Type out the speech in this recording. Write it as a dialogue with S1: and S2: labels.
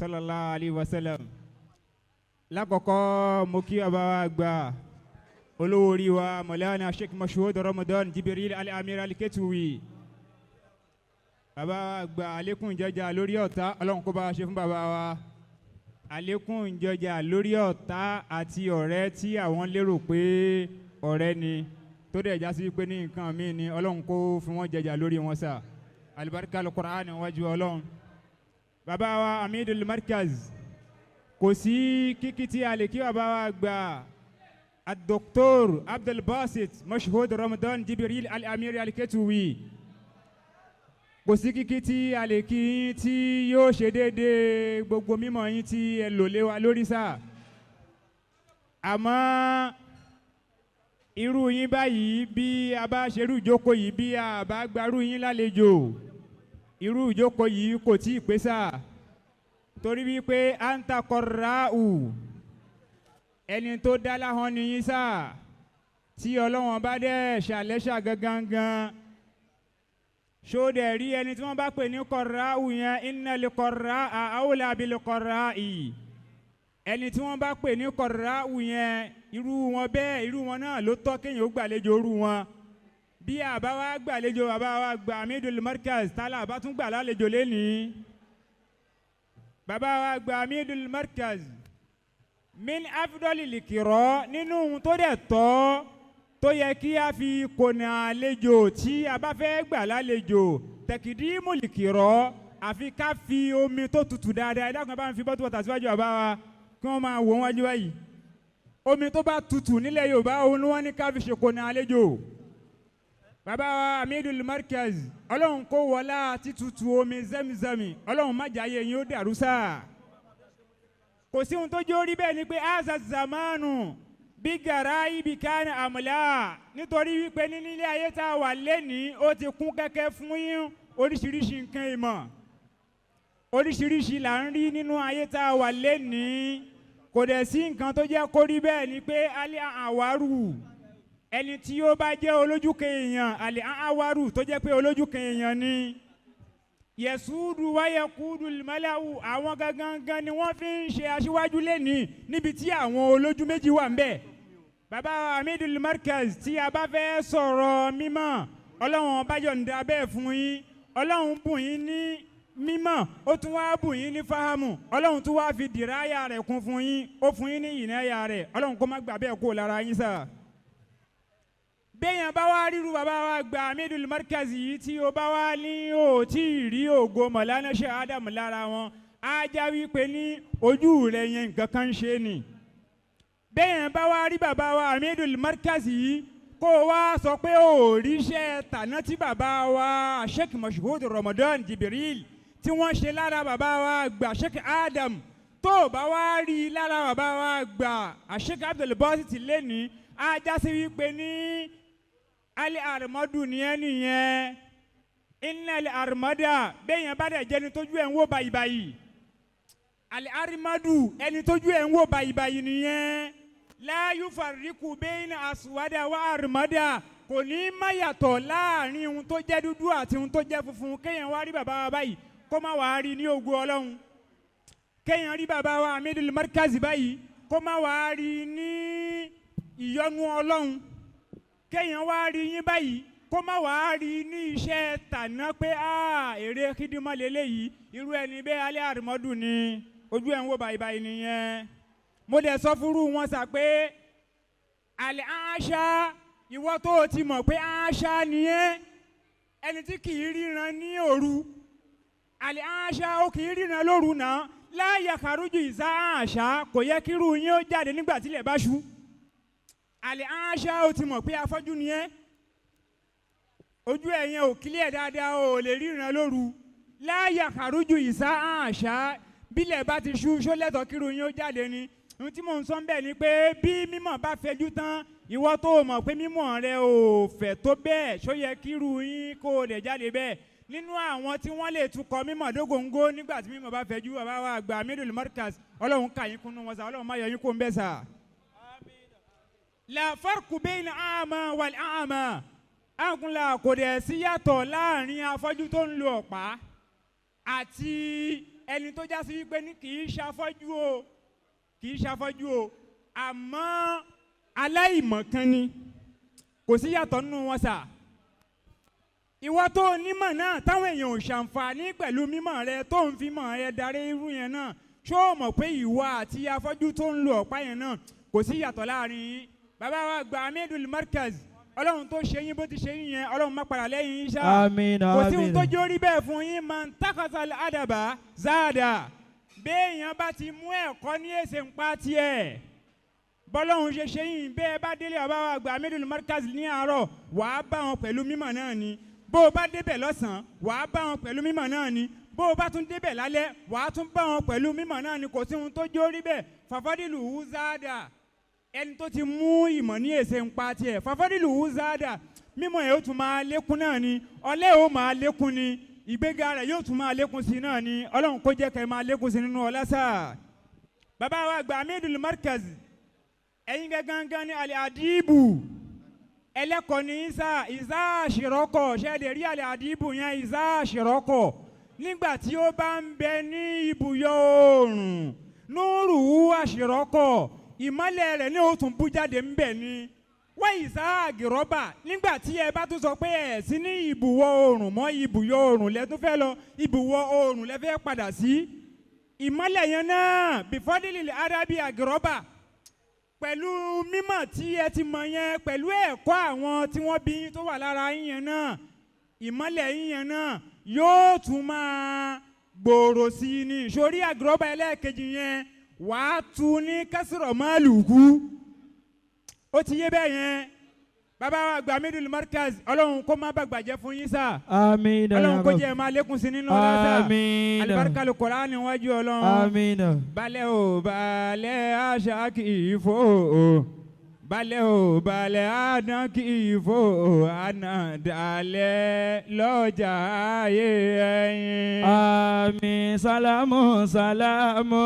S1: sallallahu alayhi wa sallam. Lákọ̀ọ́kọ́ mo kí bàbá wa àgbà olówó orí wa Maulana Sheikh Mashood Ramadan Jibril Al-Amir Al-Ketuwi. Bàbá wa àgbà àlékún ìjọjà lórí ọ̀tá Ọlọ́run kó bá wa ṣe fún bàbá wa. Àlékún ìjọjà lórí ọ̀tá àti ọ̀rẹ́ tí àwọn lérò pé ọ̀rẹ́ ni tó dẹ̀ já sí pé ní nǹkan míì ni Ọlọ́run kó fún wọn jẹjà lórí wọn sà. Alibarika al-Qur'an wájú Ọlọ́run. Bàbá wa Amidul Markaz kò sí kíkí tí a lè kí bàbá wa gbà Dr. Abdul Basit Mashood Ramadan Jibril Al-Amir Al-Ketuwi. Kò sí kíkí tí a lè kí yín tí yóò ṣe déédéé gbogbo mímọ̀ yín tí ẹ lò lé wa lórí sà. Àmọ́ irú yín báyìí bí a bá ṣerú ìjókòó yìí bí a bá gbarú yín lálejò irú ìjókòó yìí kò tí ì pé sà. Torí wípé anta qarra'u ẹni tó dá láhàn nìyí sà tí Ọlọ́wọ́n bá dẹ̀ ṣàlẹ́ṣà gangan. Ṣódẹ̀ rí ẹni tí wọ́n bá pè ní qarra'u yẹn innal qarra'a awla bil qarra'i. Ẹni tí wọ́n bá pè ní qarra'u yẹn irú wọn bẹ́ẹ̀ irú wọn náà ló tọ́ kéèyàn ó gbàlejò irú wọn. Bí àbá wa gbàlejò bàbá wa gba Amidul Markaz tálà àbá tún gbà lálejò lénìí. Bàbá wa gba Amidul Markaz min afdalil qira nínú ohun tó dẹ̀ tọ́ tó yẹ kí a fi kònà àlejò tí a bá fẹ́ gbà lálejò takdimul qira àfi ká fi omi tó tutù dáadáa ẹ dákun bá ń fi bọ́tù wọ̀tà síwájú bàbá wa kí wọ́n máa wò wájú báyìí. Omi tó bá tutù nílẹ̀ Yorùbá òun ni wọ́n ní ká fi ṣe kònà àlejò. Bàbá wa Amidul Markaz Ọlọ́run kó wọlá títútù omi Zamzami Ọlọ́run má jàyè yín ó dàrú sáà. Kò sí ohun tó jẹ́ orí bẹ́ẹ̀ ni pé aza zamanu bí gàrá ibi kan àmàlà nítorí wípé nílé ayé tá a wà lẹ́nìí ó ti kún kẹ́kẹ́ fún yín oríṣiríṣi nǹkan ìmọ̀ oríṣiríṣi là ń rí nínú ayé tá a wà lẹ́nìí. Kò dẹ̀ sí nǹkan tó jẹ́ kórí bẹ́ẹ̀ ni pé alẹ́ àwárù ẹni tí ó bá jẹ́ olójúkan èèyàn alẹ́ àwárù tó jẹ́ pé olójúkan èèyàn ni yẹ̀sùdù wáyẹ̀kúdù mẹ́lẹ́wù àwọn gangan ni wọ́n fi ń ṣe aṣíwájú lẹ́nìí níbi tí àwọn olójú méjì wà ń bẹ̀. Bàbá Amidul Markaz tí a bá fẹ́ sọ̀rọ̀ mímọ́ Ọlọ́run bá yọ̀ǹda bẹ́ẹ̀ fún yín Ọlọ́run bùn yín ní mímọ́ ó tún wá bùn yín ní fáhámù Ọlọ́run tún wá fi dìráyà rẹ̀ kún fún yín ó fún yín ní ìnáyà rẹ̀ Ọlọ́run kó má gbà bẹ́ẹ̀ kó lára yín sà. Béèyàn bá wá ríru bàbá wa gba Amidul Markaz yìí tí ó bá wá ní ó tí ì rí ògo Maulana Sheikh Adam lára wọn á já wípé ní ojú rẹ̀ yẹn nǹkan kan ṣe ni. Béèyàn bá wá rí bàbá wa Amidul Markaz yìí kó wá sọ pé ó ríṣẹ́ tàná tí bàbá wa Sheikh Mashood Ramadan Jibril tí wọ́n ṣe lára bàbá wa gba Sheikh Adam tó bá wá rí lára bàbá wa gba Sheikh Abdul Basit lẹ́ni á já sí wípé ní ali armadu nìyẹn inna ali armada bẹ́ẹ̀yàn bá dẹ̀ jẹ́ni tójú ẹ̀ ń wò báyìí ali armadu ẹni tójú ẹ̀ ń wò báyìí nìyẹn la yufarriqu bayna aswada wa armada kò ní má yàtọ̀ láàrin ohun tó jẹ́ dúdú àti ohun tó jẹ́ funfun kéèyàn wá rí bàbá wa báyìí kó má wàá rí ní ògo Ọlọ́run kéèyàn rí bàbá wa Amidul Markaz báyìí kó má wàá rí ní ìyọ́nú Ọlọ́run kéèyàn wá rí yín báyìí kó má wàá rí ní iṣẹ́ tàná pé èrè kídímọ́ lélẹ́yìí irú ẹni bẹ́ẹ̀ alẹ́ àrùmọ́dù ni ojú ẹ̀ ń wò báyìí nìyẹn. Mo dẹ̀ sọ fúrú wọn sà pé àlẹ́ àṣà ìwọ tó o ti mọ̀ pé àṣà nìyẹn ẹni tí kì í ríran ní òru àlẹ́ àṣà ó kì í ríran lóru náà láàyè kàrújù ìsá àṣà kò yẹ kírú yín ó jáde nígbà tílẹ̀ bá ṣú. Àlẹ́ àṣà ó ti mọ̀ pé afọ́jú ni ẹ́ ojú ẹ̀yẹn ò kílẹ̀ dáadáa ò lè ríran lóru láyà kàrújù ìsá àṣà bílẹ̀ bá ti ṣú ṣólẹ́tọ̀ kírun yín ó jáde ni. Ohun tí mò ń sọ bẹ́ẹ̀ ni pé bí mímọ̀ bá fẹjú tán ìwọ tó mọ̀ pé mímọ̀ rẹ ò fẹ̀ tó bẹ́ẹ̀ ṣó yẹ kírun yín kó lè jáde bẹ́ẹ̀. Nínú àwọn tí wọ́n lè tukọ̀ mímọ̀ dógóńgó nígbà tí mímọ̀ bá fẹjú bàbá wa àgbà Amidul Markaz Ọlọ́run kà yín kúnnú wọn sà Ọlọ́run má yọ yín kó ń bẹ́ sà. La farqu bayna a'ma wal a'ma àgùnlà kò dẹ̀ sí yàtọ̀ láàrin afọ́jú tó ń lo ọ̀pá àti ẹni tó já sí wípé ní kì í ṣafọ́jú o àmọ́ aláìmọ̀kan ni kò sí yàtọ̀ nínú wọn sà. ìwọ tó onímọ̀ náà táwọn èèyàn ò ṣàǹfààní pẹ̀lú mímọ̀ rẹ tó ń fi mọ̀ rẹ darí irú yẹn náà ṣó o mọ̀ pé ìwọ àti afọ́jú tó ń lo ọ̀pá yẹn náà kò sí yàtọ̀ láàrin yín. bàbá wa gba Amidul Markaz ọlọ́run tó ṣe yín bó ti ṣe yín yẹn ọlọ́run má padà lẹ́yìn yín ṣá.
S2: àmín
S1: kò sí ohun tó jórí bẹ́ẹ̀ fún yín man takasal adaba zada béèyàn bá ti mú ẹ̀kọ́ ní èsè ń pa tiẹ̀ bọ́lọ́hún ṣe ṣe yín bẹ́ẹ̀ bá délé bàbá wa gba Amidul Markaz ní àárọ̀ wàá bá wọn pẹ̀lú mímọ̀ náà ni bó o bá débẹ̀ lọ́sàn-án wàá bá wọn pẹ̀lú mímọ̀ náà ni bó o bá tún débẹ̀ lálẹ́ wàá tún bá wọn pẹ̀lú mímọ̀ náà ni kò sí ohun tó jórí bẹ́ẹ̀ fàfọ́dìlù wúzádà ẹni tó ti mú ìmọ̀ ní èsè ń pa tiẹ̀ fàfọ́dìlù wúzádà mímọ̀ yẹn ó tún máa lékún náà ni ọlẹ́ ó máa lékún ni ìgbéga rẹ̀ yóò tún máa lékún sí náà ni ọlọ́run kó jẹ́ kẹ́ máa lékún sí nínú ọlá sáà. bàbá wa gba Amidul Markaz ẹ̀yin gangan ní alẹ́ àdìbù ẹlẹ́kọ̀ọ́ ní ìsá àṣìrọ́kọ̀ ṣẹ́ẹ̀dẹ̀ rí alẹ́ àdìbù yẹn ìsá àṣìrọ́kọ̀ nígbà tí ó bá ń bẹ ní ibùyọ oòrùn núrù àṣìrọ́kọ̀ ìmọ́lẹ̀ rẹ̀ ní ó tún bú jáde ń bẹ ní wọ́n ìsá àgìrọ́bà nígbà tí ẹ bá tún sọ pé ẹ̀ sí ní ibùwọ̀ oòrùn mọ́ ibùyọ oòrùn lẹ́tún fẹ́ lọ ibùwọ̀ oòrùn lẹ́fẹ́ padà sí ìmọ́lẹ̀ yẹn náà bífọ́dílì arábí àgìrọ́bà pẹ̀lú mímọ̀ tí ẹ ti mọ̀ yẹn pẹ̀lú ẹ̀kọ́ àwọn tí wọ́n bí tó wà lára yín yẹn náà ìmọ́lẹ̀ yín yẹn náà yóò tún máa gbòòrò sí i ní sórí àgìrọ́bà ẹlẹ́ẹ̀kejì yẹn wàá tu ní kásìrọ̀ máàlù kú ó ti yé bẹ́ẹ̀ yẹn bàbá wa gba Amidul Markaz ọlọ́run kó má bàgbà jẹ́ fún yín sá.
S2: àmín.
S1: ọlọ́run kó jẹ́ máa lékún sí nínú ọlá sá.
S2: àmín.
S1: alibarikalu Kùránì níwájú ọlọ́run.
S2: àmín.
S1: balẹ̀ o balẹ̀ àṣà kì í fò o balẹ̀ o balẹ̀ àdán kì í fò o àná dalẹ̀ lọ́jà ayé ẹ̀yìn.
S2: àmín. sálámù sálámù.